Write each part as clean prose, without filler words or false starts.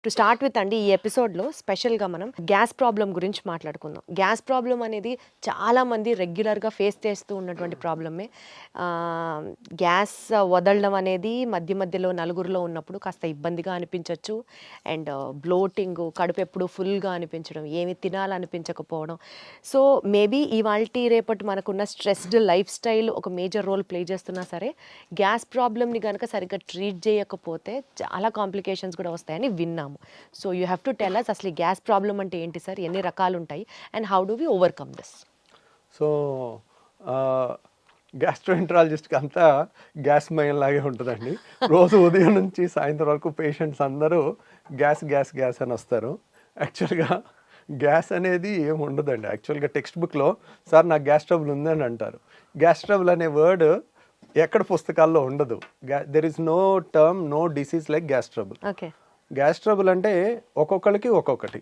To start with అండి ఈ ఎపిసోడ్లో స్పెషల్గా మనం గ్యాస్ ప్రాబ్లం గురించి మాట్లాడుకుందాం. గ్యాస్ ప్రాబ్లం అనేది చాలామంది రెగ్యులర్గా ఫేస్ చేస్తూ ఉన్నటువంటి ప్రాబ్లమే. గ్యాస్ వదలడం అనేది మధ్య మధ్యలో నలుగురిలో ఉన్నప్పుడు కాస్త ఇబ్బందిగా అనిపించవచ్చు. అండ్ బ్లోటింగ్, కడుపు ఎప్పుడు ఫుల్గా అనిపించడం, ఏమి తినాలనిపించకపోవడం. సో మేబీ ఇవాల్టి రేపటి మనకున్న స్ట్రెస్డ్ లైఫ్ స్టైల్ ఒక మేజర్ రోల్ ప్లే చేస్తున్నా సరే గ్యాస్ ప్రాబ్లమ్ని కనుక సరిగ్గా ట్రీట్ చేయకపోతే చాలా కాంప్లికేషన్స్ కూడా వస్తాయని విన్నాము. So you have to tell us అసలు గ్యాస్ ప్రాబ్లం అంటే ఏంటి సార్, ఎన్ని రకాలు ఉంటాయి and how do we overcome this? So గ్యాస్ట్రోఎంట్రాలజిస్ట్కి అంతా గ్యాస్ మయం లాగే ఉంటుందండి. రోజు ఉదయం నుంచి సాయంత్రం వరకు పేషెంట్స్ అందరూ గ్యాస్ గ్యాస్ గ్యాస్ అని వస్తారు. యాక్చువల్గా గ్యాస్ అనేది ఏమి ఉండదండి. యాక్చువల్గా టెక్స్ట్ బుక్లో సార్ నాకు గ్యాస్ ట్రబుల్ ఉందని అంటారు. గ్యాస్ ట్రబుల్ అనే వర్డ్ ఎక్కడ పుస్తకాల్లో ఉండదు. There is no term, no disease like gas trouble. Okay, gas trouble అంటే ఒక్కొక్కరికి ఒక్కొక్కటి.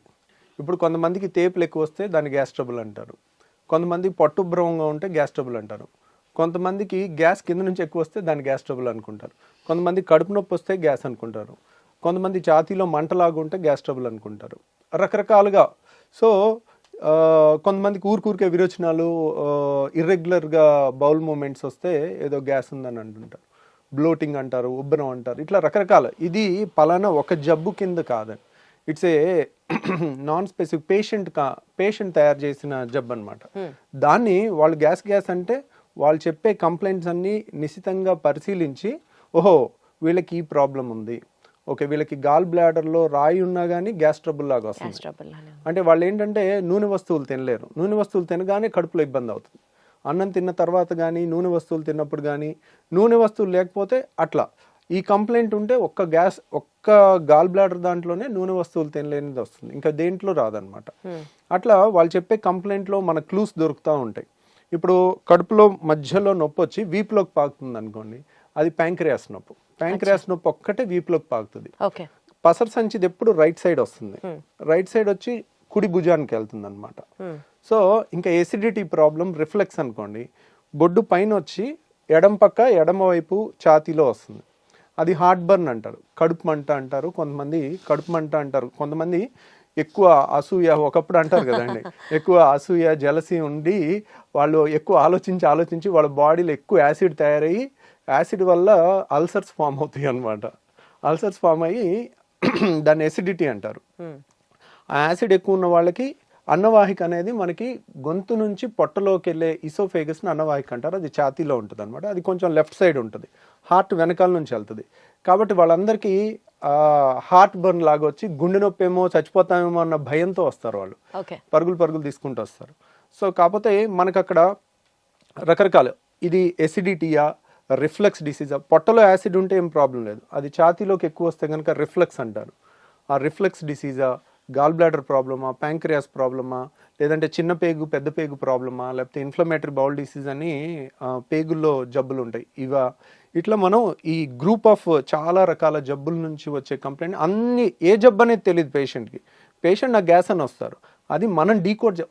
ఇప్పుడు కొంతమందికి తేపులు ఎక్కువ వస్తే దాన్ని గ్యాస్ ట్రబుల్ అంటారు. కొంతమంది పట్టుభ్రమంగా ఉంటే గ్యాస్ ట్రబుల్ అంటారు. కొంతమందికి గ్యాస్ కింద నుంచి ఎక్కువ వస్తే దాన్ని గ్యాస్ ట్రబుల్ అనుకుంటారు. కొంతమంది కడుపు నొప్పి వస్తే గ్యాస్ అనుకుంటారు. కొంతమంది ఛాతీలో మంటలాగా ఉంటే గ్యాస్ ట్రబుల్ అనుకుంటారు. రకరకాలుగా. సో కొంతమందికి ఊరికే విరోచనాలు, ఇర్రెగ్యులర్గా బౌల్ మూమెంట్స్ వస్తే ఏదో గ్యాస్ ఉందని అంటుంటారు. బ్లోటింగ్ అంటారు, ఉబ్బరం అంటారు, ఇట్లా రకరకాల. ఇది పలానా ఒక జబ్బు కింద కాదండి. It's a non specific patient తయారు చేసిన జబ్బు అనమాట. దాన్ని వాళ్ళు గ్యాస్ అంటే వాళ్ళు చెప్పే కంప్లైంట్స్ అన్నీ నిశితంగా పరిశీలించి, ఓహో వీళ్ళకి ఈ ప్రాబ్లం ఉంది, ఓకే వీళ్ళకి గాల్ బ్లాడర్లో రాయి ఉన్నా కానీ గ్యాస్ ట్రబుల్ లాగా వస్తుంది. అంటే వాళ్ళు ఏంటంటే నూనె వస్తువులు తినలేరు. నూనె వస్తువులు తినగానే కడుపులో ఇబ్బంది అవుతుంది. అన్నం తిన్న తర్వాత కానీ, నూనె వస్తువులు తిన్నప్పుడు కానీ, నూనె వస్తువులు లేకపోతే అట్లా. ఈ కంప్లైంట్ ఉంటే ఒక్క గాల్ బ్లాడర్ దాంట్లోనే నూనె వస్తువులు తినలేనిది వస్తుంది, ఇంకా దేంట్లో రాదనమాట. అట్లా వాళ్ళు చెప్పే కంప్లైంట్లో మన క్లూస్ దొరుకుతూ ఉంటాయి. ఇప్పుడు కడుపులో మధ్యలో నొప్పి వచ్చి వీపులోకి పాకుతుంది అనుకోండి, అది ప్యాంక్రియాస్ నొప్పి. ప్యాంక్రియాస్ నొప్పి ఒక్కటే వీపులోకి పాకుతుంది. పసర సంచిది ఎప్పుడు రైట్ సైడ్ వస్తుంది. రైట్ సైడ్ వచ్చి కుడి భుజానికి వెళ్తుంది అనమాట. సో ఇంకా ఎసిడిటీ ప్రాబ్లం, రిఫ్లెక్స్ అనుకోండి, బొడ్డు పైన వచ్చి ఎడమ వైపు ఛాతీలో వస్తుంది. అది హార్ట్ బర్న్ అంటారు, కడుపు మంట అంటారు. కొంతమంది కడుపు మంట అంటారు. కొంతమంది ఎక్కువ అసూయ, ఒకప్పుడు అంటారు కదండి, ఎక్కువ అసూయ జలసి ఉండి వాళ్ళు ఎక్కువ ఆలోచించి వాళ్ళ బాడీలో ఎక్కువ యాసిడ్ తయారయ్యి, యాసిడ్ వల్ల అల్సర్స్ ఫామ్ అవుతాయి అనమాట. అల్సర్స్ ఫామ్ అయ్యి దాన్ని ఎసిడిటీ అంటారు. ఆ యాసిడ్ ఎక్కువ ఉన్న వాళ్ళకి అన్నవాహిక అనేది మనకి గొంతు నుంచి పొట్టలోకి వెళ్ళే ఇసోఫేగస్ని అన్నవాహిక అంటారు. అది ఛాతీలో ఉంటుంది అనమాట. అది కొంచెం లెఫ్ట్ సైడ్ ఉంటుంది, హార్ట్ వెనకాల నుంచి వెళ్తుంది. కాబట్టి వాళ్ళందరికీ హార్ట్ బర్న్ లాగా వచ్చి గుండె నొప్పి ఏమో, చచ్చిపోతామేమో అన్న భయంతో వస్తారు. వాళ్ళు పరుగులు తీసుకుంటూ వస్తారు. సో కాకపోతే మనకు అక్కడ రకరకాలు, ఇది ఎసిడిటీయా, రిఫ్లెక్స్ డిసీజా. పొట్టలో యాసిడ్ ఉంటే ఏం ప్రాబ్లం లేదు, అది ఛాతీలోకి ఎక్కువ వస్తే కనుక రిఫ్లెక్స్ అంటారు. ఆ రిఫ్లెక్స్ డిసీజా, గాల్ బ్లాడర్ ప్రాబ్లమా, ప్యాంక్రియాస్ ప్రాబ్లమా, లేదంటే చిన్న పేగు పెద్ద పేగు ప్రాబ్లమా, లేకపోతే ఇన్ఫ్లమేటరీ బౌల్ డిసీజ్ అని పేగుల్లో జబ్బులు ఉంటాయి. ఇట్లా మనం ఈ గ్రూప్ ఆఫ్ చాలా రకాల జబ్బుల నుంచి వచ్చే కంప్లైంట్, అన్ని ఏ జబ్బు అనేది తెలియదు పేషెంట్కి. పేషెంట్ నాకు గ్యాస్ అని వస్తారు, అది మనం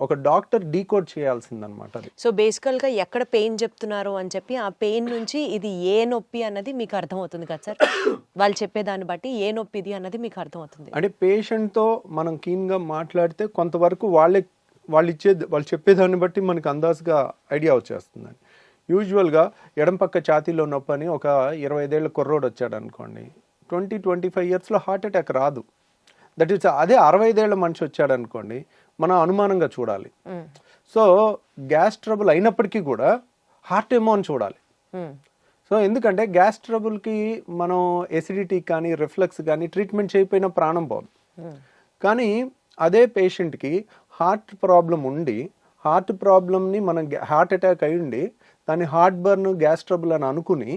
ఒక డాక్టర్ డీకోడ్ చేయాల్సిందనమాట. అది సో బేసికల్గా ఎక్కడ పెయిన్ చెప్తున్నారు అని చెప్పి ఆ పెయిన్ నుంచి ఇది ఏ నొప్పి అన్నది మీకు అర్థమవుతుంది కదా సార్? వాళ్ళు చెప్పేదాన్ని బట్టి ఏ నొప్పి ఇది అన్నది మీకు అర్థమవుతుంది. అంటే పేషెంట్తో మనం క్లీన్గా మాట్లాడితే కొంతవరకు వాళ్ళు చెప్పేదాన్ని బట్టి మనకు అందాజుగా ఐడియా వచ్చేస్తుందండి. యూజువల్గా ఎడం పక్క ఛాతీలో నొప్పి అని ఒక 25 ఏళ్ల కుర్రోడు వచ్చాడు అనుకోండి, 20-25 ఇయర్స్లో హార్ట్ అటాక్ రాదు. దట్ ఈస్ అదే 65 ఏళ్ల మనిషి వచ్చాడు అనుకోండి, మనం అనుమానంగా చూడాలి. సో గ్యాస్ ట్రబుల్ అయినప్పటికీ కూడా హార్ట్ ఏమో అని చూడాలి. సో ఎందుకంటే గ్యాస్ ట్రబుల్కి మనం ఎసిడిటీ కానీ, రిఫ్లెక్స్ కానీ ట్రీట్మెంట్ చేయకపోయినా ప్రాణం పోదు. కానీ అదే పేషెంట్కి హార్ట్ ప్రాబ్లం ఉండి, హార్ట్ ప్రాబ్లమ్ని మనం హార్ట్ అటాక్ అయి ఉండి దాన్ని హార్ట్ బర్న్, గ్యాస్ ట్రబుల్ అని అనుకుని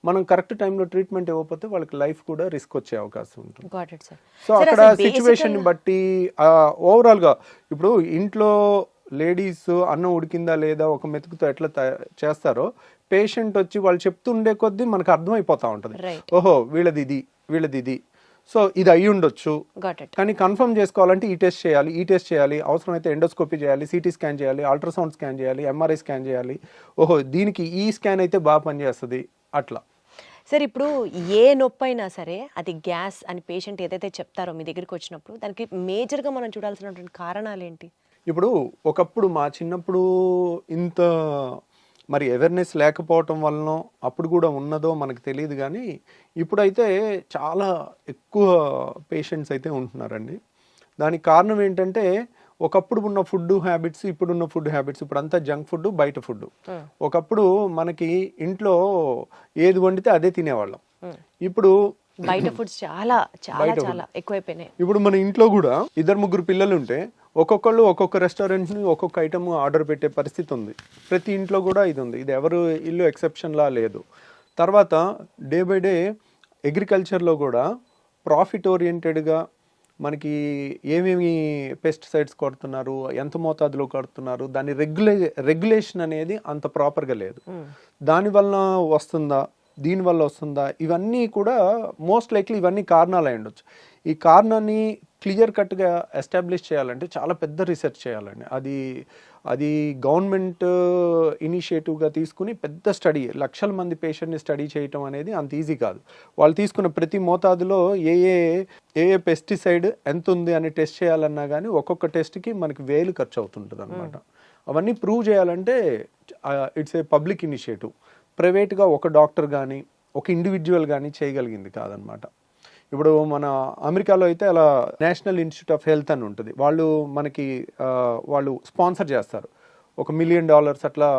మనం కరెక్ట్ టైంలో ట్రీట్మెంట్ ఇవ్వకపోతే వాళ్ళకి లైఫ్ కూడా రిస్క్ వచ్చే అవకాశం ఉంటుంది. సో అక్కడ సిచ్యువేషన్ బట్టి ఓవరాల్గా ఇప్పుడు ఇంట్లో లేడీస్ అన్నం ఉడికిందా లేదా ఒక మెతుకుతో ఎట్లా చేస్తారో, పేషెంట్ వచ్చి వాళ్ళు చెప్తుండే కొద్దీ మనకు అర్థమైపోతా ఉంటుంది, ఓహో వీళ్ళది ఇది, సో ఇది అయ్యి ఉండొచ్చు. కానీ కన్ఫర్మ్ చేసుకోవాలంటే ఈ టెస్ట్ చేయాలి, అవసరమైతే ఎండోస్కోపీ చేయాలి, సిటీ స్కాన్ చేయాలి, అల్ట్రాసౌండ్ స్కాన్ చేయాలి, ఎంఆర్ఐ స్కాన్ చేయాలి. ఓహో దీనికి ఈ స్కాన్ అయితే బాగా పనిచేస్తుంది అట్లా. సరే ఇప్పుడు ఏ నొప్పి అయినా సరే అది గ్యాస్ అని పేషెంట్ ఏదైతే చెప్తారో మీ దగ్గరికి వచ్చినప్పుడు దానికి మేజర్గా మనం చూడాల్సినటువంటి కారణాలు ఏంటి? ఇప్పుడు ఒకప్పుడు మా చిన్నప్పుడు ఇంత మరి అవేర్నెస్ లేకపోవటం వలన అప్పుడు కూడా ఉన్నదో మనకు తెలియదు, కానీ ఇప్పుడైతే చాలా ఎక్కువ పేషెంట్స్ అయితే ఉంటున్నారండి. దానికి కారణం ఏంటంటే ఒకప్పుడు ఉన్న ఫుడ్ హ్యాబిట్స్, ఇప్పుడున్న ఫుడ్ హ్యాబిట్స్, ఇప్పుడు అంతా జంక్ ఫుడ్, బయట ఫుడ్. ఒకప్పుడు మనకి ఇంట్లో ఏది వండితే అదే తినేవాళ్ళం. ఇప్పుడు బయట ఫుడ్స్ చాలా చాలా చాలా ఎక్కువైపోయినాయి. ఇప్పుడు మన ఇంట్లో కూడా 2-3 పిల్లలు ఉంటే ఒక్కొక్కళ్ళు ఒక్కొక్క రెస్టారెంట్ని ఒక్కొక్క ఐటమ్ ఆర్డర్ పెట్టే పరిస్థితి ఉంది. ప్రతి ఇంట్లో కూడా ఇది ఉంది. ఇది ఎవరు ఇల్లు ఎక్సెప్షన్లా లేదు. తర్వాత డే బై డే అగ్రికల్చర్లో కూడా ప్రాఫిట్ ఓరియంటెడ్గా మనకి ఏమేమి పెస్టిసైడ్స్ కొడుతున్నారు, ఎంత మోతాదులో కొడుతున్నారు, దాని రెగ్యులేషన్ అనేది అంత ప్రాపర్గా లేదు. దానివల్ల వస్తుందా, దీనివల్ల వస్తుందా, ఇవన్నీ కూడా మోస్ట్ లైక్లీ ఇవన్నీ కారణాలు అయి ఉండొచ్చు. ఈ కారణాన్ని క్లియర్ కట్గా ఎస్టాబ్లిష్ చేయాలంటే చాలా పెద్ద రీసెర్చ్ చేయాలండి. అది గవర్నమెంట్ ఇనిషియేటివ్గా తీసుకుని పెద్ద స్టడీ, లక్షల మంది పేషెంట్ని స్టడీ చేయటం అనేది అంత ఈజీ కాదు. వాళ్ళు తీసుకున్న ప్రతి మోతాదులో ఏ ఏ పెస్టిసైడ్ ఎంత ఉంది అని టెస్ట్ చేయాలన్నా కానీ ఒక్కొక్క టెస్ట్కి మనకి 1000 ఖర్చు అవుతుంటుంది అనమాట. అవన్నీ ప్రూవ్ చేయాలంటే ఇట్స్ ఏ పబ్లిక్ ఇనిషియేటివ్. ప్రైవేట్గా ఒక డాక్టర్ కానీ ఒక ఇండివిజువల్ కానీ చేయగలిగింది కాదనమాట. ఇప్పుడు మన అమెరికాలో అయితే అలా నేషనల్ ఇన్స్టిట్యూట్ ఆఫ్ హెల్త్ అని ఉంటుంది. వాళ్ళు స్పాన్సర్ చేస్తారు. $1 మిలియన్ అట్లా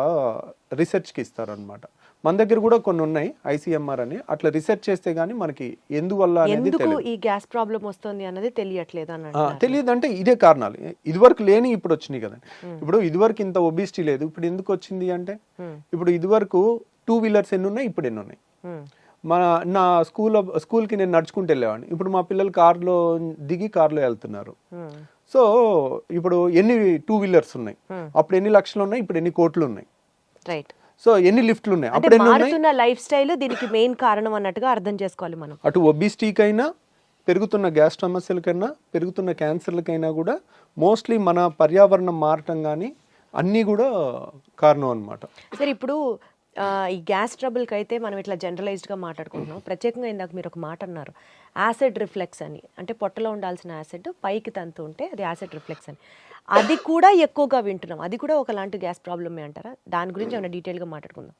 రీసెర్చ్కి ఇస్తారు అనమాట. మన దగ్గర కూడా కొన్ని ఉన్నాయి, ICMR అని. అట్లా రీసెర్చ్ చేస్తే గానీ మనకి ఎందువల్ల అనేది ఈ గ్యాస్ ప్రాబ్లం వస్తుంది అన్నది తెలియట్లేదు అన్నట్టు. తెలియదు అంటే ఇదే కారణాలు. ఇదివరకు లేని ఇప్పుడు వచ్చినాయి కదండి. ఇప్పుడు ఇదివరకు ఇంత ఒబిసిటీ లేదు, ఇప్పుడు ఎందుకు వచ్చింది అంటే ఇప్పుడు ఇదివరకు 2 వీలర్స్ ఎన్ని ఉన్నాయి, ఇప్పుడు ఎన్ని ఉన్నాయి. నా స్కూల్కి నేను నడుచుకుంటూ వెళ్ళేవాడిని. ఇప్పుడు మా పిల్లలు కార్లో దిగి కార్లో వెళ్తున్నారు. సో ఇప్పుడు ఎన్ని 2 వీలర్స్ ఉన్నాయి, అప్పుడు ఎన్ని లక్షలు ఉన్నాయి, ఇప్పుడు ఎన్ని కోట్లు ఉన్నాయి. రైట్. సో ఎన్ని లిఫ్ట్లు ఉన్నాయి, అప్పుడు మారుతున్న లైఫ్ స్టైల్ దీనికి మెయిన్ కారణం అన్నట్టుగా అర్థం చేసుకోవాలి మనం. అటు ఒబిసిటీకైనా, పెరుగుతున్న గ్యాస్ సమస్యలకైనా, పెరుగుతున్న క్యాన్సర్లకైనా కూడా మోస్ట్లీ మన పర్యావరణం మారటం కానీ అన్నీ కూడా కారణం అనమాట. సరే ఇప్పుడు ఈ గ్యాస్ ట్రబుల్కి అయితే మనం ఇట్లా జనరలైజ్డ్గా మాట్లాడుకుంటున్నాం. ప్రత్యేకంగా ఇందాక మీరు ఒక మాట అన్నారు, యాసిడ్ రిఫ్లెక్స్ అని. అంటే పొట్టలో ఉండాల్సిన యాసిడ్ పైకి తంతు ఉంటే అది యాసిడ్ రిఫ్లెక్స్ అని. అది కూడా ఎక్కువగా వింటున్నాం. అది కూడా ఒకలాంటి గ్యాస్ ప్రాబ్లమే అంటారా? దాని గురించి ఏమైనా డీటెయిల్గా మాట్లాడుకుందాం.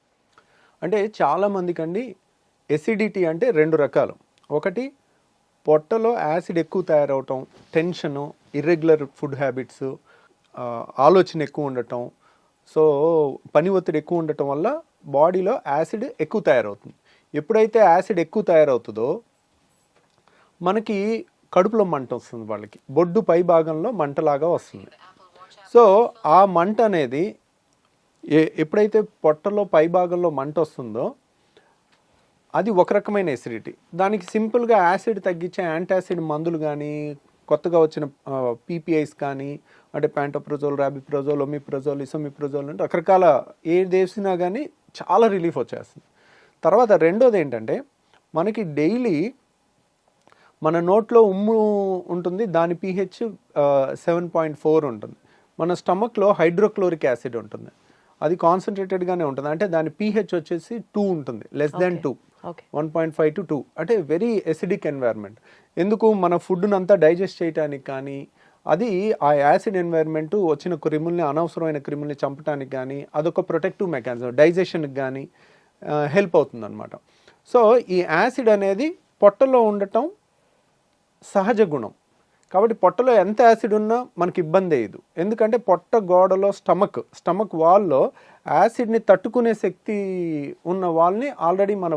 అంటే చాలా మందికి అండి ఎసిడిటీ అంటే 2 రకాలు. ఒకటి పొట్టలో యాసిడ్ ఎక్కువ తయారవటం, టెన్షను, ఇర్రెగ్యులర్ ఫుడ్ హ్యాబిట్స్, ఆలోచన ఎక్కువ ఉండటం, సో పని ఒత్తిడి ఎక్కువ ఉండటం వల్ల బాడీలో యాసిడ్ ఎక్కువ తయారవుతుంది. ఎప్పుడైతే యాసిడ్ ఎక్కువ తయారవుతుందో మనకి కడుపులో మంట వస్తుంది, వాళ్ళకి బొడ్డు పై భాగంలో మంటలాగా వస్తుంది. సో ఆ మంట అనేది ఎప్పుడైతే పొట్టలో పై భాగంలో మంట వస్తుందో అది ఒక రకమైన ఎసిడిటీ. దానికి సింపుల్గా యాసిడ్ తగ్గించే యాంటాసిడ్ మందులు కానీ, కొత్తగా వచ్చిన PPIs కానీ, అంటే ప్యాంటోప్రజోల్, రాబిప్రజోల్, ఒమిప్రజోల్, ఇసోమిప్రజోల్ అంటే రకరకాల ఏది వేసినా కానీ చాలా రిలీఫ్ వచ్చేస్తుంది. తర్వాత రెండోది ఏంటంటే మనకి డైలీ మన నోట్లో ఉమ్ము ఉంటుంది, దాని pH 7.4 ఉంటుంది. మన స్టమక్లో హైడ్రోక్లోరిక్ యాసిడ్ ఉంటుంది, అది కాన్సన్ట్రేటెడ్గానే ఉంటుంది. అంటే దాని pH వచ్చేసి 2 ఉంటుంది, <2, 1.5 to 2. అంటే వెరీ ఎసిడిక్ ఎన్వైర్న్మెంట్. ఎందుకు మన ఫుడ్ను అంతా డైజెస్ట్ చేయడానికి కానీ, అది ఆ యాసిడ్ ఎన్వైర్న్మెంట్ వచ్చిన క్రిముల్ని, అనవసరమైన క్రిముల్ని చంపడానికి కానీ అదొక ప్రొటెక్టివ్ మెకానిజం, డైజెషన్కి కానీ హెల్ప్ అవుతుంది అనమాట. సో ఈ యాసిడ్ అనేది పొట్టలో ఉండటం సహజ గుణం. కాబట్టి పొట్టలో ఎంత యాసిడ్ ఉన్నా మనకి ఇబ్బంది అయ్యదు. ఎందుకంటే పొట్ట గోడలో స్టమక్ వాల్లో యాసిడ్ని తట్టుకునే శక్తి ఉన్న వాళ్ళని ఆల్రెడీ మన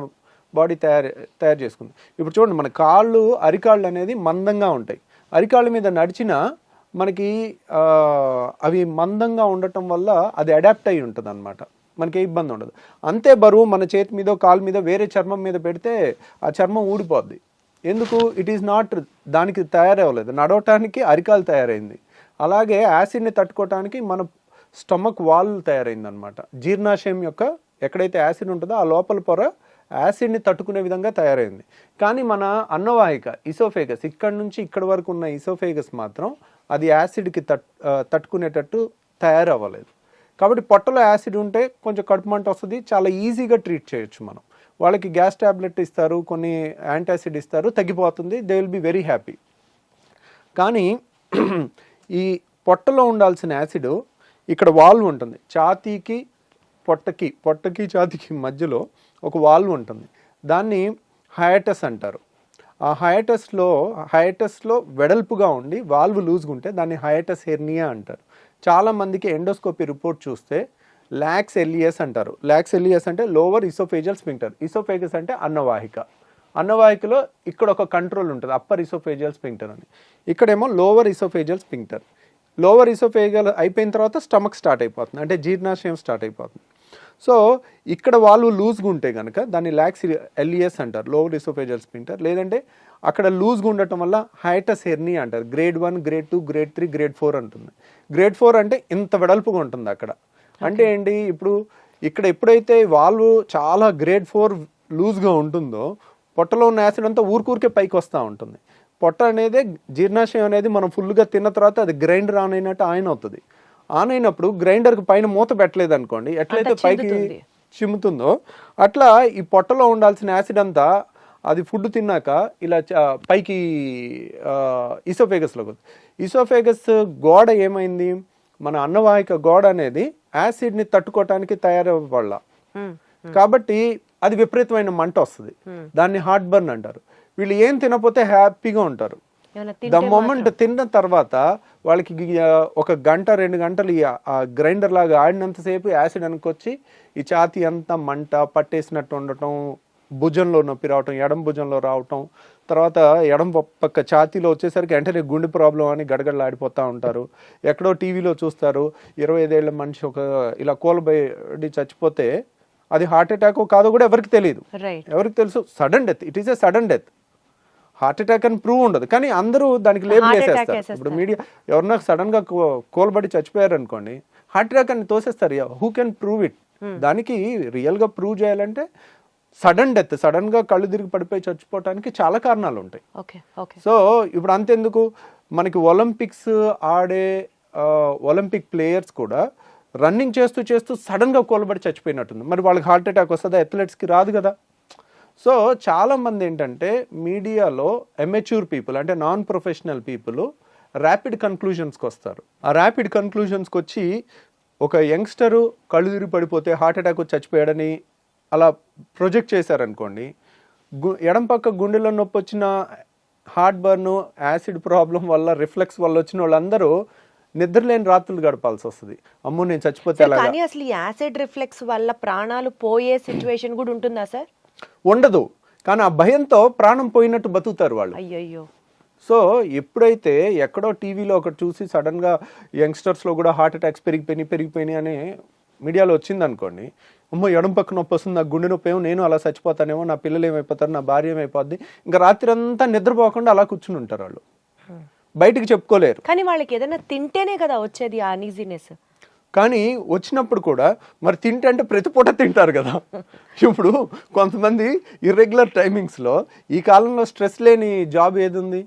బాడీ తయారు చేసుకుంది. ఇప్పుడు చూడండి, మన అరికాళ్ళు అనేది మందంగా ఉంటాయి. అరికాళ్ళ మీద నడిచినా మనకి అవి మందంగా ఉండటం వల్ల అది అడాప్ట్ అయి ఉంటుంది అనమాట, మనకి ఏ ఇబ్బంది ఉండదు. అంతే బరువు మన చేతి మీద, కాలు మీద, వేరే చర్మం మీద పెడితే ఆ చర్మం ఊడిపోద్ది. ఎందుకు? ఇట్ ఈస్ నాట్, దానికి తయారవ్వలేదు. నడవటానికి అరికాలు తయారైంది. అలాగే యాసిడ్ని తట్టుకోవటానికి మన స్టమక్ వాల్ తయారైంది అనమాట. జీర్ణాశయం యొక్క ఎక్కడైతే యాసిడ్ ఉంటుందో ఆ లోపల పొర యాసిడ్ని తట్టుకునే విధంగా తయారైంది. కానీ మన అన్నవాహిక, ఇసోఫేగస్, ఇక్కడ నుంచి ఇక్కడ వరకు ఉన్న ఇసోఫేగస్ మాత్రం అది యాసిడ్కి తట్టుకునేటట్టు తయారవ్వలేదు. కాబట్టి పొట్టలో యాసిడ్ ఉంటే కొంచెం కడుపు మంట వస్తుంది, చాలా ఈజీగా ట్రీట్ చేయొచ్చు మనం. వాళ్ళకి గ్యాస్ ట్యాబ్లెట్ ఇస్తారు, కొన్ని యాంటాసిడ్ ఇస్తారు, తగ్గిపోతుంది, they will be very happy. కానీ ఈ పొట్టలో ఉండాల్సిన యాసిడ్ ఇక్కడ వాల్వ్ ఉంటుంది, ఛాతీకి పొట్టకి ఛాతీకి మధ్యలో ఒక వాల్వ్ ఉంటుంది, దాన్ని హయాటస్ అంటారు. ఆ హయాటస్లో వెడల్పుగా ఉండి వాల్వ్ లూజ్గా ఉంటే దాన్ని హయాటస్ హెర్నియా అంటారు. చాలామందికి ఎండోస్కోపీ రిపోర్ట్ చూస్తే లాక్స్ ఎలియస్ అంటారు. లాక్స్ ఎలియస్ అంటే లోవర్ ఇసోఫేజియల్ స్ఫింక్టర్, ఇసోఫేగస్ అంటే అన్నవాహికలో ఇక్కడ ఒక కంట్రోల్ ఉంటుంది, అప్పర్ ఇసోఫేజియల్ స్ఫింక్టర్ అని. ఇక్కడేమో lower oesophageal sphincter. Lower oesophageal అయిపోయిన తర్వాత స్టమక్ స్టార్ట్ అయిపోతుంది, అంటే జీర్ణాశయం స్టార్ట్ అయిపోతుంది. సో ఇక్కడ వాళ్ళు లూజ్గా ఉంటే కనుక దాన్ని లాక్స్ ఎలియస్ అంటారు, లోవర్ ఇసోఫేజియల్ స్ఫింక్టర్. లేదంటే అక్కడ లూజ్గా ఉండటం వల్ల హైటస్ హెర్నియా అంటారు. గ్రేడ్ 1, గ్రేడ్ 2, గ్రేడ్ 3, గ్రేడ్ 4 ఉంటుంది. గ్రేడ్ 4 అంటే ఇంత వెడల్పుగా ఉంటుంది అక్కడ. అంటే ఏంటి, ఇప్పుడు ఇక్కడ ఎప్పుడైతే వాల్వ్ చాలా గ్రేడ్ 4 లూజ్గా ఉంటుందో పొట్టలో ఉన్న యాసిడ్ అంతా ఊరికే పైకి వస్తూ ఉంటుంది. పొట్ట అనేది జీర్ణాశయం అనేది మనం ఫుల్గా తిన్న తర్వాత అది గ్రైండర్ ఆన్ అయినట్టు ఆన్ అవుతుంది. ఆన్ అయినప్పుడు గ్రైండర్కి పైన మూత పెట్టలేదు అనుకోండి, ఎట్లయితే పైకి చిమ్ముతుందో అట్లా ఈ పొట్టలో ఉండాల్సిన యాసిడ్ అంతా అది ఫుడ్ తిన్నాక ఇలా పైకి ఇసోఫేగస్లోకి వస్తుంది. ఇసోఫేగస్ గోడ ఏమైంది, మన అన్నవాహిక గోడ అనేది యాసిడ్ని తట్టుకోవటానికి తయారవ్వాల, కాబట్టి అది విపరీతమైన మంట వస్తుంది, దాన్ని హార్ట్ బర్న్ అంటారు. వీళ్ళు ఏం తినకపోతే హ్యాపీగా ఉంటారు. ద మొమెంట్ తిన్న తర్వాత వాళ్ళకి ఒక గంట 2 గంటలు ఆ గ్రైండర్ లాగా ఆడినంతసేపు యాసిడ్ అనుకొచ్చి ఈ ఛాతీ అంతా మంట పట్టేసినట్టు ఉండటం, భుజంలో నొప్పి రావటం, ఎడం భుజంలో రావటం, తర్వాత ఎడం పక్క ఛాతీలో వచ్చేసరికి వెంటనే గుండె ప్రాబ్లం అని గడగడలాడిపోతూ ఉంటారు. ఎక్కడో టీవీలో చూస్తారు 25 ఏళ్ల మనిషి ఒక ఇలా కూలబడి చచ్చిపోతే అది హార్ట్ అటాక్ కాదో కూడా ఎవరికి తెలియదు. ఎవరికి తెలుసు, sudden death, it is a sudden death. Heart attack అని ప్రూవ్ ఉండదు, కానీ అందరూ దానికి లేబుల్ వేసేస్తారు. ఇప్పుడు మీడియా ఎవరన్నా సడన్ గా కోల్బడి చచ్చిపోయారు అనుకోండి, హార్ట్ అటాక్ అని తోసేస్తారు. Who can prove it? దానికి రియల్ గా ప్రూవ్ చేయాలంటే సడన్ డెత్, సడన్ గా కళ్ళు తిరిగి పడిపోయి చచ్చిపోవటానికి చాలా కారణాలు ఉంటాయి. సో ఇప్పుడు అంతెందుకు, మనకి ఒలింపిక్స్ ఆడే ఒలింపిక్ ప్లేయర్స్ కూడా రన్నింగ్ చేస్తూ సడన్ గా కోల్బడి చచ్చిపోయినట్టుంది. మరి వాళ్ళకి హార్ట్ అటాక్ వస్తుందా? అథ్లెట్స్కి రాదు కదా. సో చాలామంది ఏంటంటే మీడియాలో ఎమెచ్యూర్ పీపుల్, అంటే నాన్ ప్రొఫెషనల్ పీపుల్ ర్యాపిడ్ కన్క్లూజన్స్కి వస్తారు. ఆ ర్యాపిడ్ కన్క్లూజన్స్కి వచ్చి ఒక యంగ్స్టరు కళ్ళు తిరిగి పడిపోతే హార్ట్ అటాక్ వచ్చి చచ్చిపోయాడని అలా ప్రొజెక్ట్ చేశారనుకోండి, ఎడం పక్క గుండెలో నొప్పి వచ్చిన హార్ట్ బర్న్, యాసిడ్ ప్రాబ్లం వల్ల, రిఫ్లెక్స్ వల్ల వచ్చిన వాళ్ళందరూ నిద్రలేని రాత్రులు గడపాల్సి వస్తుంది. అమ్మో నేను చచ్చిపోతే అలా. కానీ అసలు ఈ యాసిడ్ రిఫ్లెక్స్ వల్ల ప్రాణాలు పోయే సిచ్యువేషన్ కూడా ఉంటుందా సార్? ఉండదు, కానీ ఆ భయంతో ప్రాణం పోయినట్టు బతుకుతారు వాళ్ళు. అయ్యయ్యో. సో ఎప్పుడైతే ఎక్కడో టీవీలో ఒకటి చూసి సడన్గా యంగ్స్టర్స్లో కూడా హార్ట్ అటాక్స్ పెరిగిపోయినాయి అని మీడియాలో వచ్చింది అనుకోండి, అమ్మో ఎడం పక్క నొప్పి వస్తుంది, నాకు గుండె నొప్పి ఏమో, నేను అలా చచ్చిపోతానేమో, నా పిల్లలు ఏమైపోతారు, నా భార్య ఏమైపోద్ది, ఇంకా రాత్రి అంతా నిద్రపోకుండా అలా కూర్చుని ఉంటారు వాళ్ళు, బయటికి చెప్పుకోలేరు. కానీ వాళ్ళకి ఏదైనా తింటేనే కదా వచ్చేది ఆ అనీజీనెస్. కానీ వచ్చినప్పుడు కూడా మరి తింటే అంటే ప్రతి పూట తింటారు కదా. ఇప్పుడు కొంతమంది ఇర్రెగ్యులర్ టైమింగ్స్లో, ఈ కాలంలో స్ట్రెస్ లేని జాబ్ ఏది ఉంది,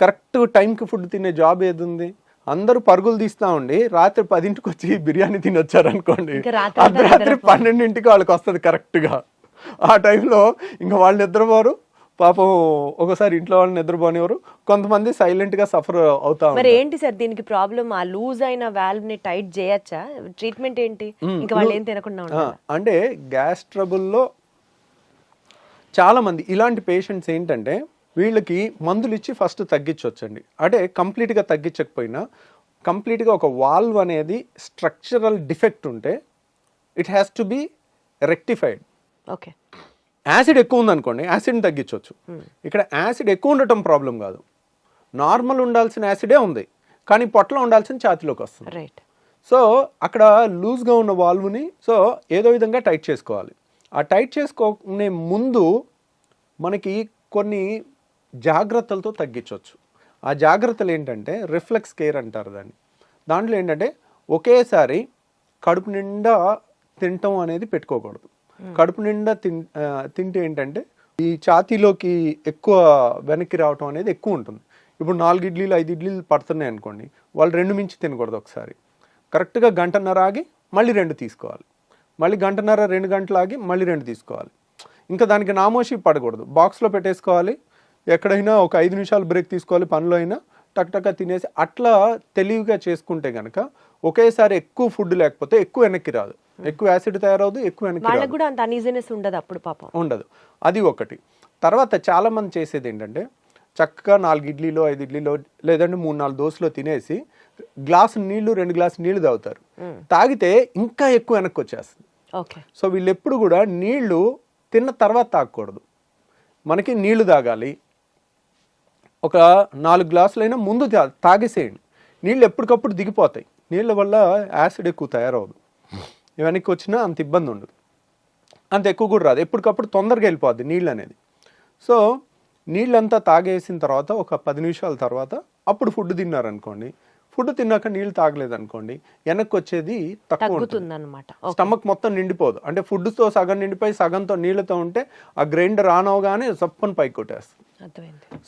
కరెక్ట్ టైంకి ఫుడ్ తినే జాబ్ ఏది ఉంది? అందరూ పరుగులు తీస్తా ఉండి రాత్రి 10ంటికి వచ్చి బిర్యానీ తినొచ్చారు అనుకోండి, అర్ధరాత్రి 12ంటికి వాళ్ళకి వస్తుంది కరెక్ట్గా. ఆ టైంలో ఇంకా వాళ్ళు నిద్రపోరు, పాపం ఒకసారి ఇంట్లో వాళ్ళు నిద్రపోనివారు, కొంతమంది సైలెంట్ గా సఫర్ అవుతా. మరి ఏంటి సార్ దీనికి ప్రాబ్లం? ఆ లూజ్ అయిన వాల్వ్ ని టైట్ చేయొచ్చా? ట్రీట్మెంట్ ఏంటి? ఇంకా వాళ్ళు ఏం తినకుండా ఉంటారు అంటే గ్యాస్ ట్రబుల్లో చాలా మంది ఇలాంటి పేషెంట్స్ ఏంటంటే వీళ్ళకి మందులు ఇచ్చి ఫస్ట్ తగ్గించవచ్చండి. అంటే కంప్లీట్గా తగ్గించకపోయినా కంప్లీట్గా ఒక వాల్వ్ అనేది స్ట్రక్చరల్ డిఫెక్ట్ ఉంటే it has to be rectified. Okay. Acid ఎక్కువ ఉందనుకోండి, యాసిడ్ని తగ్గించవచ్చు. ఇక్కడ యాసిడ్ ఎక్కువ ఉండటం ప్రాబ్లం కాదు, నార్మల్ ఉండాల్సిన యాసిడే ఉంది, కానీ పొట్టలో ఉండాల్సిన ఛాతీలోకి వస్తుంది. రైట్. సో అక్కడ లూజ్గా ఉన్న వాల్వ్ని సో ఏదో విధంగా టైట్ చేసుకోవాలి. ఆ టైట్ చేసుకునే ముందు మనకి కొన్ని జాగ్రత్తలతో తగ్గించవచ్చు. ఆ జాగ్రత్తలు ఏంటంటే రిఫ్లెక్స్ కేర్ అంటారు దాన్ని. దాంట్లో ఏంటంటే ఒకేసారి కడుపు నిండా తినటం అనేది పెట్టుకోకూడదు. కడుపు నిండా తింటే ఏంటంటే ఈ ఛాతీలోకి ఎక్కువ వెనక్కి రావటం అనేది ఎక్కువ ఉంటుంది. ఇప్పుడు 4 ఇడ్లీలు 5 ఇడ్లీలు పడుతున్నాయి అనుకోండి, వాళ్ళు 2 మించి తినకూడదు. ఒకసారి కరెక్ట్గా 1.5 గంట ఆగి మళ్ళీ 2 తీసుకోవాలి, మళ్ళీ 1.5 2 గంటలు ఆగి మళ్ళీ 2 తీసుకోవాలి. ఇంకా దానికి నామోషి పడకూడదు, బాక్స్లో పెట్టేసుకోవాలి, ఎక్కడైనా ఒక 5 నిమిషాలు బ్రేక్ తీసుకోవాలి, పనిలో అయినా టక్ తినేసి అట్లా తెలివిగా చేసుకుంటే కనుక ఒకేసారి ఎక్కువ ఫుడ్ లేకపోతే ఎక్కువ వెనక్కి రాదు, ఎక్కువ యాసిడ్ తయారవదు, ఎక్కువ వెనక్కి వాళ్ళకి రాదు, కూడా అంత అన్ఈజీనెస్ ఉండదు అప్పుడు పాపం. ఉండదు. అది ఒకటి. తర్వాత చాలా మంది చేసేది ఏంటంటే చక్కగా 4 ఇడ్లీలో 5 ఇడ్లీలో లేదంటే 3-4 దోశలో తినేసి గ్లాసు నీళ్లు 2 గ్లాసు నీళ్లు తాగుతారు. తాగితే ఇంకా ఎక్కువ వెనక్కి వచ్చేస్తుంది. ఓకే. సో వీళ్ళు ఎప్పుడు కూడా నీళ్లు తిన్న తర్వాత తాగకూడదు, మనకి నీళ్లు తాగాలి. ఒక 4 గ్లాసులైనా ముందు తాగేసేయండి, నీళ్ళు ఎప్పటికప్పుడు దిగిపోతాయి, నీళ్ళ వల్ల యాసిడ్ ఎక్కువ తయారవదు, వెనక్కి వచ్చినా అంత ఇబ్బంది ఉండదు, అంత ఎక్కువ కూడా రాదు, ఎప్పటికప్పుడు తొందరగా వెళ్ళిపోద్ది నీళ్ళు అనేది. సో నీళ్ళంతా తాగేసిన తర్వాత ఒక 10 నిమిషాల తర్వాత అప్పుడు ఫుడ్ తిన్నారనుకోండి, ఫుడ్ తిన్నాక నీళ్ళు తాగలేదనుకోండి, వెనక్కి వచ్చేది తక్కువ ఉంటుంది అన్నమాట. స్టమక్ మొత్తం నిండిపోదు. అంటే ఫుడ్తో సగం నిండిపోయి సగంతో నీళ్ళతో ఉంటే ఆ గ్రైండర్ ఆన్ అవగానే సప్పని పైకి కొట్టేస్తుంది.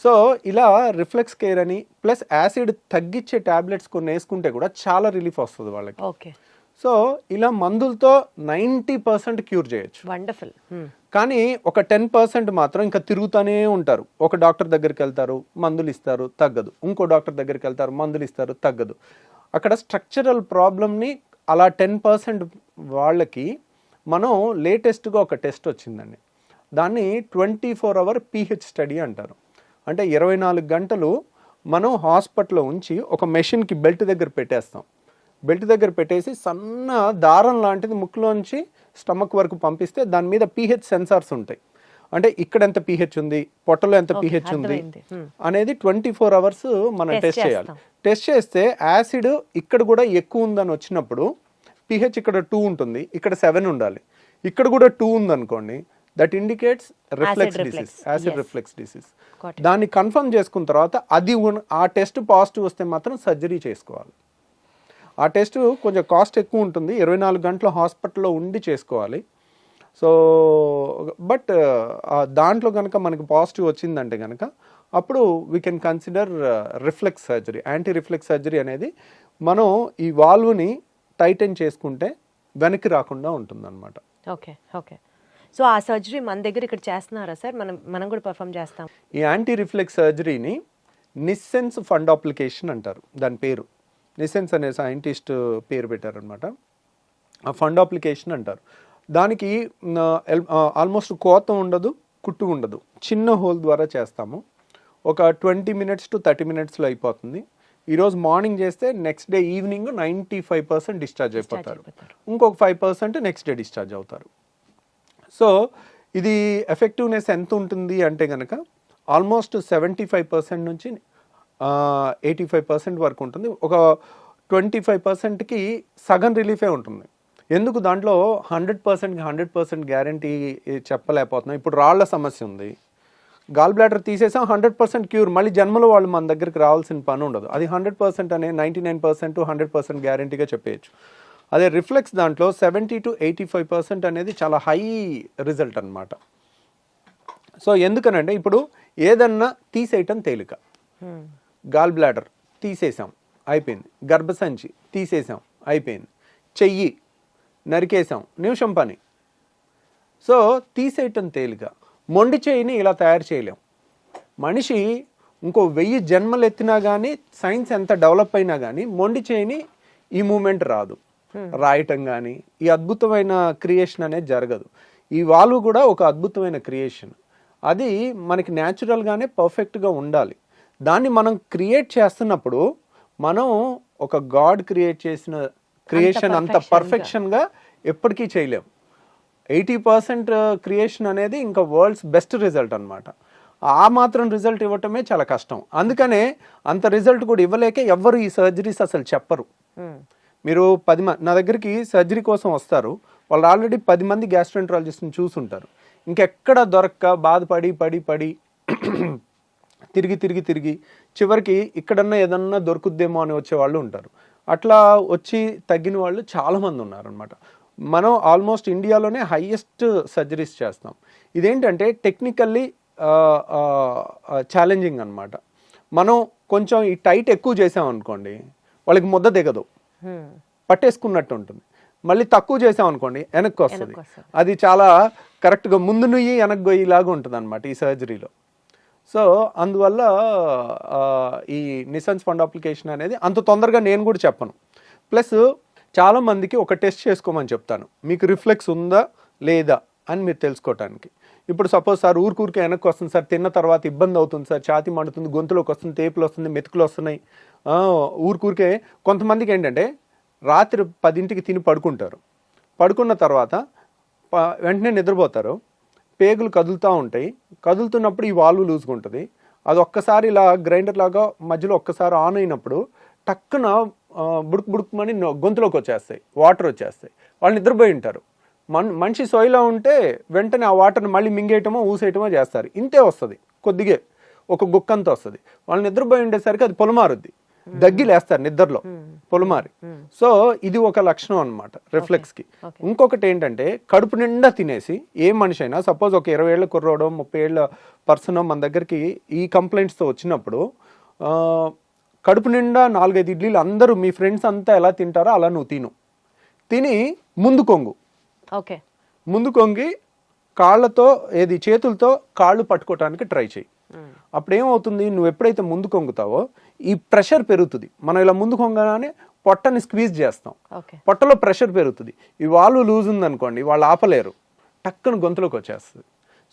సో ఇలా రిఫ్లెక్స్ కేర్ అని ప్లస్ యాసిడ్ తగ్గించే టాబ్లెట్స్ కొన్ని వేసుకుంటే కూడా చాలా రిలీఫ్ వస్తుంది వాళ్ళకి. ఓకే. సో ఇలా మందులతో 90% క్యూర్ చేయొచ్చు. వండర్ఫుల్. కానీ ఒక 10% మాత్రం ఇంకా తిరుగుతూనే ఉంటారు. ఒక డాక్టర్ దగ్గరికి వెళ్తారు, మందులు ఇస్తారు, తగ్గదు, ఇంకో డాక్టర్ దగ్గరికి వెళ్తారు, మందులు ఇస్తారు, తగ్గదు. అక్కడ స్ట్రక్చరల్ ప్రాబ్లమ్ని అలా 10% వాళ్ళకి మనం లేటెస్ట్గా ఒక టెస్ట్ వచ్చిందండి, దాన్ని 24 hour pH స్టడీ అంటారు. అంటే 24 గంటలు మనం హాస్పిటల్లో ఉంచి ఒక మెషిన్కి బెల్ట్ దగ్గర పెట్టేస్తాం, బెల్ట్ దగ్గర పెట్టేసి సన్న దారం లాంటిది ముక్కులోంచి స్టమక్ వరకు పంపిస్తే దాని మీద pH సెన్సార్స్ ఉంటాయి. అంటే ఇక్కడ ఎంత pH ఉంది, పొట్టలో ఎంత pH ఉంది అనేది 24 hours మనం టెస్ట్ చేయాలి. టెస్ట్ చేస్తే యాసిడ్ ఇక్కడ కూడా ఎక్కువ ఉందని వచ్చినప్పుడు pH ఇక్కడ 2 ఉంటుంది, ఇక్కడ 7 ఉండాలి, ఇక్కడ కూడా 2 ఉందనుకోండి, that indicates reflex disease, acid reflex disease. దాన్ని కన్ఫర్మ్ చేసుకున్న తర్వాత అది ఆ టెస్ట్ పాజిటివ్ వస్తే మాత్రం సర్జరీ చేసుకోవాలి. ఆ టెస్ట్ కొంచెం కాస్ట్ ఎక్కువ ఉంటుంది, 24 గంటల హాస్పిటల్లో ఉండి చేసుకోవాలి. సో బట్ దాంట్లో కనుక మనకి పాజిటివ్ వచ్చిందంటే కనుక అప్పుడు we can consider reflex surgery. Anti reflex surgery అనేది మనం ఈ వాల్వ్ని టైటన్ చేసుకుంటే వెనక్కి రాకుండా ఉంటుందన్నమాట. ఓకే. ఓకే. సో ఆ సర్జరీ మన దగ్గర ఇక్కడ చేస్తున్నారా సార్? మనం కూడా పర్ఫామ్ చేస్తాం. ఈ యాంటీ రిఫ్లెక్స్ సర్జరీని నిస్సెన్స్ ఫండాప్లికేషన్ అంటారు, దాని పేరు నిస్సెన్స్ అనే సైంటిస్ట్ పేరు పెట్టారనమాట. ఆ ఫండాప్లికేషన్ అంటారు. దానికి ఆల్మోస్ట్ కోత ఉండదు, కుట్టు ఉండదు, చిన్న హోల్ ద్వారా చేస్తాము. ఒక 20 minutes to 30 minutes అయిపోతుంది. ఈరోజు మార్నింగ్ చేస్తే నెక్స్ట్ డే ఈవినింగ్ 95% డిశ్చార్జ్ అయిపోతారు, ఇంకొక 5% నెక్స్ట్ డే డిశ్చార్జ్ అవుతారు. సో ఇది ఎఫెక్టివ్నెస్ ఎంత ఉంటుంది అంటే కనుక ఆల్మోస్ట్ 75% నుంచి 85% వరకు ఉంటుంది. ఒక 25%కి సగం రిలీఫే ఉంటుంది. ఎందుకు దాంట్లో 100%కి 100% గ్యారంటీ చెప్పలేకపోతున్నాం. ఇప్పుడు రాళ్ల సమస్య ఉంది, గాల్ బ్లాడర్ తీసేసాం, 100% క్యూర్, మళ్ళీ జన్మలో వాళ్ళు మన దగ్గరికి రావాల్సిన పని ఉండదు. అది 100% అనే 99% 100% గ్యారంటీగా చెప్పేయచ్చు. అదే రిఫ్లెక్స్ దాంట్లో 70 to 85% అనేది చాలా హై రిజల్ట్ అనమాట. సో ఎందుకనంటే ఇప్పుడు ఏదన్నా తీసేయటం తేలిక, గాల్ బ్లాడర్ తీసేసాం అయిపోయింది, గర్భసంచి తీసేసాం అయిపోయింది, చెయ్యి నరికేసాం నిమిషం పని. సో తీసేయటం తేలిక, మొండి చెయ్యిని ఇలా తయారు చేయలేం. మనిషి ఇంకో 1000 జన్మలు ఎత్తినా కానీ, సైన్స్ ఎంత డెవలప్ అయినా కానీ మొండి చెయ్యిని ఈ మూమెంట్ రాదు, రాయటం కానీ ఈ అద్భుతమైన క్రియేషన్ అనేది జరగదు. ఈ వాల్వ్ కూడా ఒక అద్భుతమైన క్రియేషన్, అది మనకి న్యాచురల్గానే పర్ఫెక్ట్గా ఉండాలి. దాన్ని మనం క్రియేట్ చేస్తున్నప్పుడు మనం ఒక గాడ్ క్రియేట్ చేసిన క్రియేషన్ అంత పర్ఫెక్షన్గా ఎప్పటికీ చేయలేం. 80% క్రియేషన్ అనేది ఇంకా వరల్డ్స్ బెస్ట్ రిజల్ట్ అనమాట. ఆ మాత్రం రిజల్ట్ ఇవ్వటమే చాలా కష్టం. అందుకనే అంత రిజల్ట్ కూడా ఇవ్వలేక ఎవ్వరు ఈ సర్జరీస్ అసలు చెప్పరు. మీరు 10 మంది నా దగ్గరికి సర్జరీ కోసం వస్తారు, వాళ్ళు ఆల్రెడీ 10 మంది గ్యాస్ట్రోఎంట్రాలజిస్ట్ని చూసుంటారు. ఇంకెక్కడ దొరక్క బాధపడి పడి పడి తిరిగి చివరికి ఇక్కడన్నా ఏదన్నా దొరుకుద్దేమో అని వచ్చే వాళ్ళు ఉంటారు. అట్లా వచ్చి తగ్గిన వాళ్ళు చాలామంది ఉన్నారనమాట. మనం ఆల్మోస్ట్ ఇండియాలోనే హైయెస్ట్ సర్జరీస్ చేస్తాం. ఇదేంటంటే టెక్నికల్లీ ఛాలెంజింగ్ అనమాట. మనం కొంచెం ఈ టైట్ ఎక్కువ చేసామనుకోండి వాళ్ళకి ముద్ద దిగదు, పట్టేసుకున్నట్టు ఉంటుంది. మళ్ళీ తక్కువ చేసాం అనుకోండి వెనక్కి వస్తుంది. వెనక్కి వస్తుంది. అది చాలా కరెక్ట్గా ముందు నుయ్యి వెనక్కి గొయ్యిలాగా ఉంటుంది అనమాట ఈ సర్జరీలో. సో అందువల్ల ఈ నిసన్స్ ఫండ్ అప్లికేషన్ అనేది అంత తొందరగా నేను కూడా చెప్పను. ప్లస్ చాలామందికి ఒక టెస్ట్ చేసుకోమని చెప్తాను, మీకు రిఫ్లెక్స్ ఉందా లేదా అని మీరు తెలుసుకోవటానికి. ఇప్పుడు సపోజ్ సార్ ఊరికే వెనక్కి వస్తుంది సార్, తిన్న తర్వాత ఇబ్బంది అవుతుంది సార్, ఛాతీ మండుతుంది, గొంతులోకి వస్తుంది, తేపులు వస్తుంది, మెతుకులు వస్తున్నాయి, ఊరికే. కొంతమందికి ఏంటంటే రాత్రి 10ంటికి తిని పడుకుంటారు, పడుకున్న తర్వాత వెంటనే నిద్రపోతారు, పేగులు కదులుతూ ఉంటాయి, కదులుతున్నప్పుడు ఈ వాల్వ్ లూజ్గా ఉంటుంది, అది ఒక్కసారి ఇలా గ్రైండర్ లాగా మధ్యలో ఒక్కసారి ఆన్ అయినప్పుడు టక్కున బుడుకు బుడుకుమని గొంతులోకి వచ్చేస్తాయి, వాటర్ వచ్చేస్తాయి. వాళ్ళు నిద్రపోయి ఉంటారు. మనిషి సోయిలో ఉంటే వెంటనే ఆ వాటర్ని మళ్ళీ మింగేయటమో ఊసేయటమో చేస్తారు. ఇంతే వస్తుంది, కొద్దిగా ఒక గుక్కంత వస్తుంది. వాళ్ళు నిద్రపోయి ఉండేసరికి అది పొలమారుద్ది, దగ్గిలేస్తారు నిద్రలో పొలమారి. సో ఇది ఒక లక్షణం అనమాట రిఫ్లెక్స్కి. ఇంకొకటి ఏంటంటే కడుపు నిండా తినేసి ఏ మనిషి అయినా, సపోజ్ ఒక 20 ఏళ్ళ కుర్రోడో 30 ఏళ్ళ పర్సన్ మన దగ్గరికి ఈ కంప్లైంట్స్తో వచ్చినప్పుడు, కడుపు నిండా 4-5 ఇడ్లీలు అందరూ మీ ఫ్రెండ్స్ అంతా ఎలా తింటారో అలా నువ్వు తిని ముందు కొంగు, ఓకే, ముందు కొంగి కాళ్ళతో చేతులతో కాళ్ళు పట్టుకోవటానికి ట్రై చేయి. అప్పుడు ఏమవుతుంది, నువ్వు ఎప్పుడైతే ముందు కొంగుతావో ఈ ప్రెషర్ పెరుగుతుంది. మనం ఇలా ముందు కొంగగానే పొట్టని స్క్వీజ్ చేస్తాం, పొట్టలో ప్రెషర్ పెరుగుతుంది. ఈ వాల్వ్ లూజ్ ఉందనుకోండి, వాళ్ళు ఆపలేరు, టక్కున గొంతులోకి వచ్చేస్తుంది.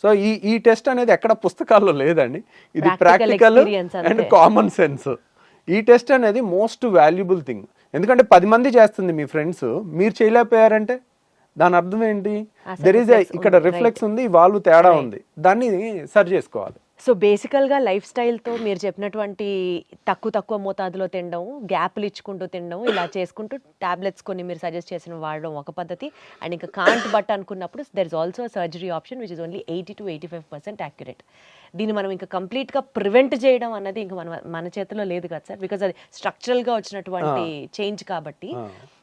సో ఈ టెస్ట్ అనేది ఎక్కడ పుస్తకాల్లో లేదండి, ఇది ప్రాక్టికల్ అండ్ కామన్ సెన్స్. ఈ టెస్ట్ అనేది మోస్ట్ వాల్యుబుల్ థింగ్. ఎందుకంటే 10 మంది చేస్తుంది మీ ఫ్రెండ్స్, మీరు చేయలేకపోయారంటే దాని అర్థం ఏంటి, ఇక్కడ రిఫ్లెక్స్ ఉంది, వాల్వ్ తేడా ఉంది, దాన్ని సరి చేసుకోవాలి. సో బేసికల్గా లైఫ్ స్టైల్తో మీరు చెప్పినటువంటి తక్కువ మోతాదులో తినడం, గ్యాప్లు ఇచ్చుకుంటూ తినడం, ఇలా చేసుకుంటూ టాబ్లెట్స్ కొన్ని మీరు సజెస్ట్ చేసిన వాడడం ఒక పద్ధతి. అండ్ ఇంకా కాంట్ బట్ అనుకున్నప్పుడు there is also surgery option which is only 80 to 85% accurate. దీన్ని మనం ఇంకా కంప్లీట్గా ప్రివెంట్ చేయడం అన్నది ఇంకా మన చేతిలో లేదు కదా సార్, బికాజ్ అది స్ట్రక్చరల్గా వచ్చినటువంటి చేంజ్ కాబట్టి.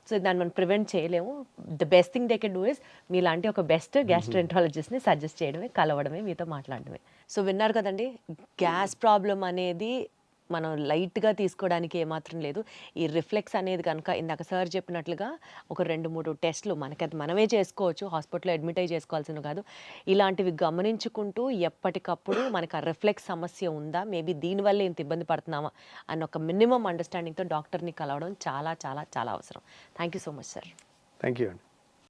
సో దాన్ని మనం ప్రివెంట్ చేయలేము. The best thing they can do is మీలాంటి ఒక బెస్ట్ గ్యాస్ట్రెంట్రాలజిస్ట్ని సజెస్ట్ చేయడమే, కలవడమే, మీతో మాట్లాడడమే. సో విన్నారు కదండి, గ్యాస్ ప్రాబ్లం అనేది మనం లైట్గా తీసుకోవడానికి ఏమాత్రం లేదు. ఈ రిఫ్లెక్స్ అనేది కనుక ఇందాక సార్ చెప్పినట్లుగా ఒక 2-3 టెస్టులు మనకి మనమే చేసుకోవచ్చు, హాస్పిటల్లో అడ్మిట్ అయ్యి చేసుకోవాల్సిన కాదు. ఇలాంటివి గమనించుకుంటూ ఎప్పటికప్పుడు మనకు ఆ రిఫ్లెక్స్ సమస్య ఉందా, మేబీ దీనివల్ల ఇంత ఇబ్బంది పడుతున్నామా అన్న ఒక మినిమం అండర్స్టాండింగ్తో డాక్టర్ని కలవడం చాలా చాలా చాలా అవసరం. Thank you so much sir. Thank you అండి.